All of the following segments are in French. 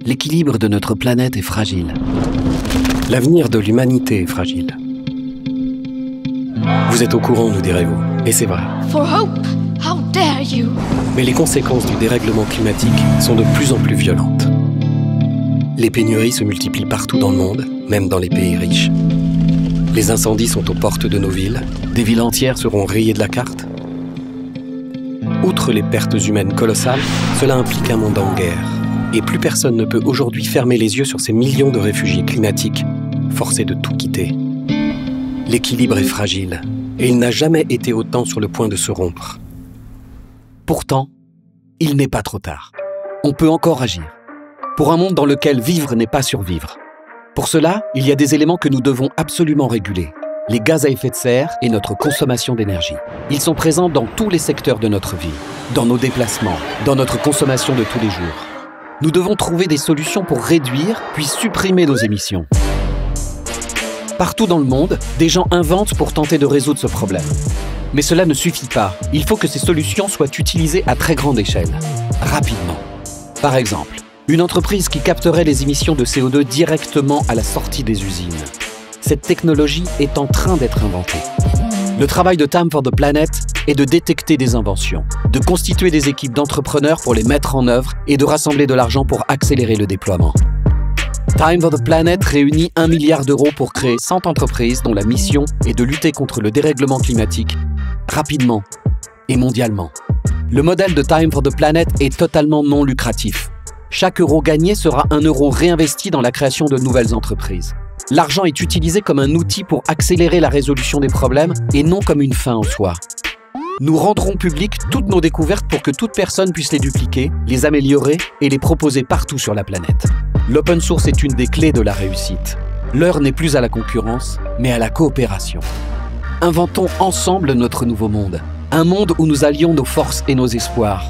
L'équilibre de notre planète est fragile. L'avenir de l'humanité est fragile. Vous êtes au courant, nous direz-vous, et c'est vrai. For hope, how dare you? Mais les conséquences du dérèglement climatique sont de plus en plus violentes. Les pénuries se multiplient partout dans le monde, même dans les pays riches. Les incendies sont aux portes de nos villes. Des villes entières seront rayées de la carte. Outre les pertes humaines colossales, cela implique un monde en guerre. Et plus personne ne peut aujourd'hui fermer les yeux sur ces millions de réfugiés climatiques, forcés de tout quitter. L'équilibre est fragile, et il n'a jamais été autant sur le point de se rompre. Pourtant, il n'est pas trop tard. On peut encore agir. Pour un monde dans lequel vivre n'est pas survivre. Pour cela, il y a des éléments que nous devons absolument réguler. Les gaz à effet de serre et notre consommation d'énergie. Ils sont présents dans tous les secteurs de notre vie, dans nos déplacements, dans notre consommation de tous les jours. Nous devons trouver des solutions pour réduire, puis supprimer nos émissions. Partout dans le monde, des gens inventent pour tenter de résoudre ce problème. Mais cela ne suffit pas. Il faut que ces solutions soient utilisées à très grande échelle, rapidement. Par exemple, une entreprise qui capterait les émissions de CO2 directement à la sortie des usines. Cette technologie est en train d'être inventée. Le travail de Time for the Planet est de détecter des inventions, de constituer des équipes d'entrepreneurs pour les mettre en œuvre et de rassembler de l'argent pour accélérer le déploiement. Time for the Planet réunit 1 milliard d'euros pour créer 100 entreprises dont la mission est de lutter contre le dérèglement climatique rapidement et mondialement. Le modèle de Time for the Planet est totalement non lucratif. Chaque euro gagné sera un euro réinvesti dans la création de nouvelles entreprises. L'argent est utilisé comme un outil pour accélérer la résolution des problèmes et non comme une fin en soi. Nous rendrons publiques toutes nos découvertes pour que toute personne puisse les dupliquer, les améliorer et les proposer partout sur la planète. L'open source est une des clés de la réussite. L'heure n'est plus à la concurrence, mais à la coopération. Inventons ensemble notre nouveau monde. Un monde où nous allions nos forces et nos espoirs.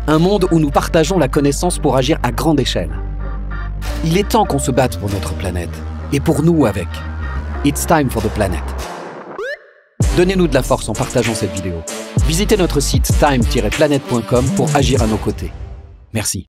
Un monde où nous partageons la connaissance pour agir à grande échelle. Il est temps qu'on se batte pour notre planète. Et pour nous avec. It's time for the planet. Donnez-nous de la force en partageant cette vidéo. Visitez notre site time-planet.com pour agir à nos côtés. Merci.